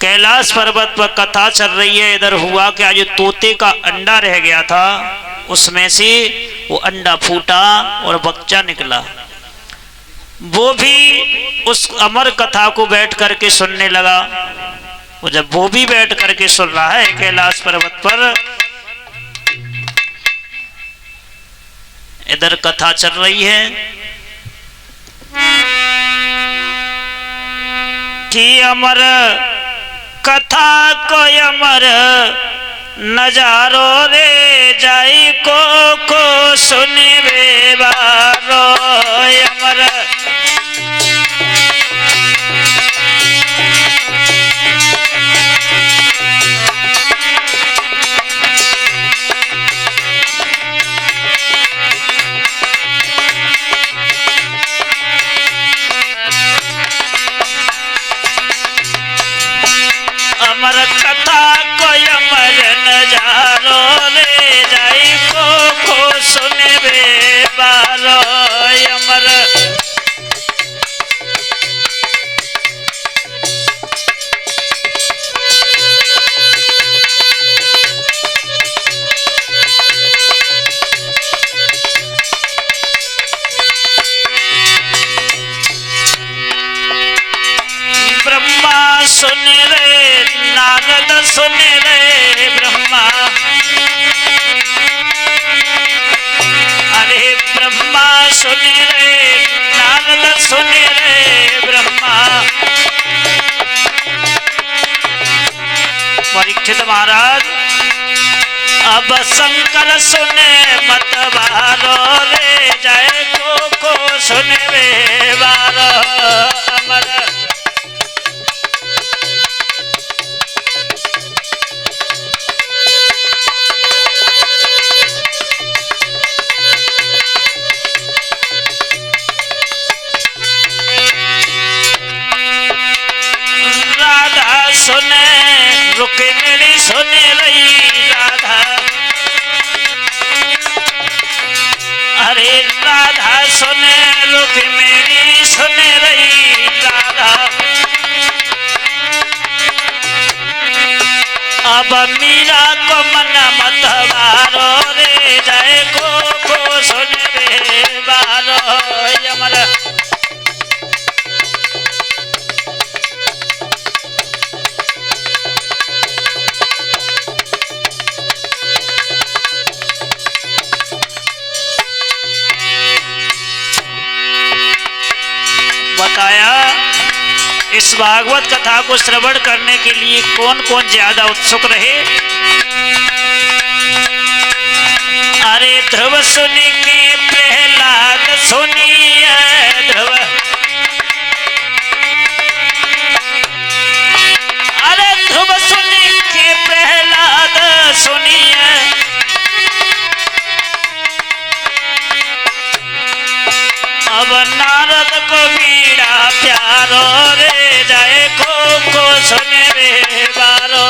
कैलाश पर्वत पर कथा चल रही है। इधर हुआ कि आज तोते का अंडा रह गया था, उसमें से वो अंडा फूटा और बच्चा निकला। वो भी उस अमर कथा को बैठ करके सुनने लगा। वो जब वो भी बैठ करके सुन रहा है कैलाश पर्वत पर, इधर कथा चल रही है कि अमर कथा को अमर नजारो रे जाई को सुनिबे बारो अमर। अमर कथा को अमर नजारो ले जाई को सुनबे बारो अमर। ब्रह्मा सुन रे नारद सुन रे ब्रह्मा, अरे ब्रह्मा सुन रे नारद सुन रे ब्रह्मा। परीक्षित महाराज अब शंकर सुने मत बारो ले जाए को सुनबे बारो अमर। सुने रुक्मिणी सुन रही राधा, अरे राधा सुने रुक्मिणी सुन रही राधा। अब मीरा को मन मत बारो रे जाए को सुनबे बारो अमर। बताया इस भागवत कथा को श्रवण करने के लिए कौन कौन ज्यादा उत्सुक रहे। अरे ध्रुव सुन के प्रहलाद सुनिए ध्रुव, अरे ध्रुव सुन के प्रहलाद सुनिए। अब नारद को बीड़ा प्यारो रे जाए को सुनबे बारो।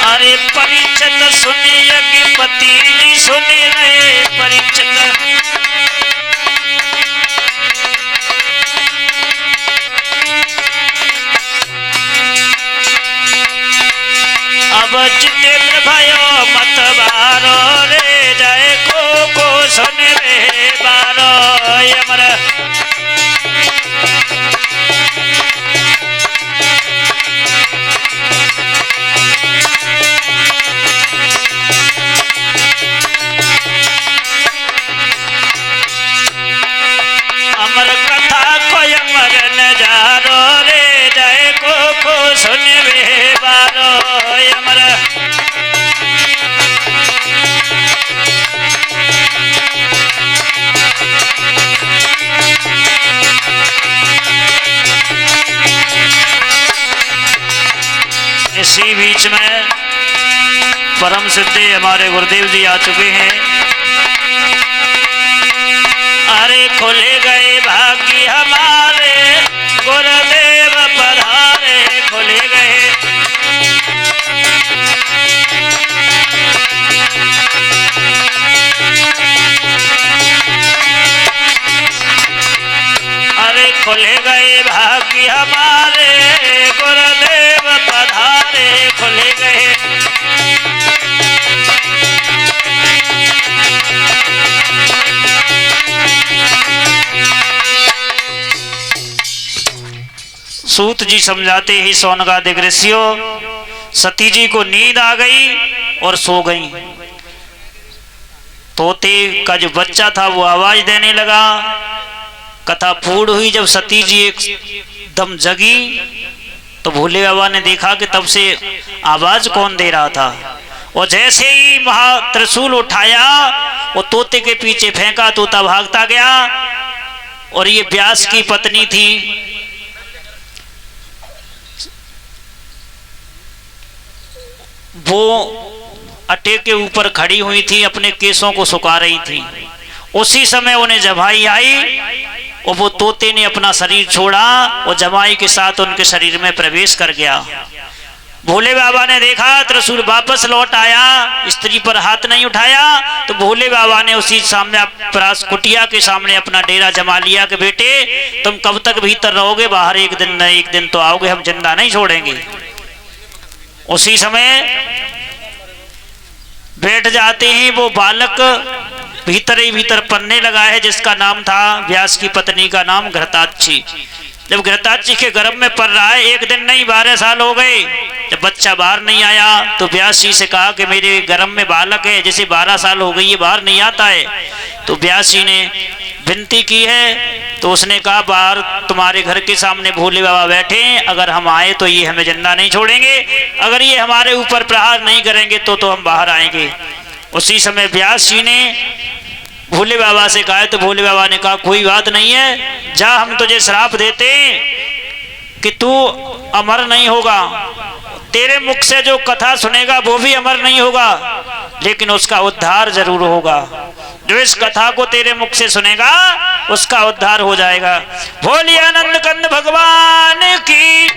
अरे परीक्षित सुनी यज्ञपति सुनी रहे परीक्षित, अब जितेंद्र भयो मत बारो रे जाए को सुनबे बारो अमर। अमर कथा को अमर नजारो रे जाए को सुनबे बारो अमर। इसी बीच में परम सिद्धि हमारे गुरुदेव जी आ चुके हैं। अरे खुले गए भाग्य हमारे गुरुदेव पधारे। खुल गए भाग्य हमारे, गुरुदेव पधारे खुल गए। सूत जी समझाते ही सोनकादिक ऋषियों, सती जी को नींद आ गई और सो गई। तोते का जो बच्चा था वो आवाज देने लगा। कथा पूर्ण हुई। जब सती जी एकदम जगी तो भोले बाबा ने देखा कि तब से आवाज कौन दे रहा था, और जैसे ही महा त्रिशूल उठाया वो तोते के पीछे फेंका, तोता भागता गया। और ये व्यास की पत्नी थी, वो अटे के ऊपर खड़ी हुई थी, अपने केसों को सुखा रही थी। उसी समय उन्हें जमाई आई और वो तोते ने अपना शरीर छोड़ा और जमाई के साथ उनके शरीर में प्रवेश कर गया। भोले बाबा ने देखा त्रिशूल वापस लौट आया, स्त्री पर हाथ नहीं उठाया, तो भोले बाबा ने उसी सामने कुटिया के सामने अपना डेरा जमा लिया कि बेटे तुम कब तक भीतर रहोगे, बाहर एक दिन न एक दिन तो आओगे, हम जिंदा नहीं छोड़ेंगे। उसी समय बैठ जाते हैं। वो बालक भीतर ही भीतर पलने लगा है, जिसका नाम था, व्यास की पत्नी का नाम घृताक्षी। जब घृताक्षी के गर्भ में पल रहा है, एक दिन नहीं 12 साल हो गए, जब बच्चा बाहर नहीं आया तो व्यास जी से कहा कि मेरे गर्भ में बालक है, जैसे 12 साल हो गई है, बाहर नहीं आता है। तो व्यास जी ने विनती की है, तो उसने कहा बाहर तुम्हारे घर के सामने भोले बाबा बैठे हैं, अगर हम आए तो ये हमें जिंदा नहीं छोड़ेंगे, अगर ये हमारे ऊपर प्रहार नहीं करेंगे तो हम बाहर आएंगे। उसी समय व्यास जी ने भोले बाबा से कहा, तो भोले बाबा ने कहा कोई बात नहीं है, जा हम तुझे श्राप देते कि तू अमर नहीं होगा, तेरे मुख से जो कथा सुनेगा वो भी अमर नहीं होगा, लेकिन उसका उद्धार जरूर होगा। जो इस कथा को तेरे मुख से सुनेगा उसका उद्धार हो जाएगा। बोलिए आनंद कंद भगवान की।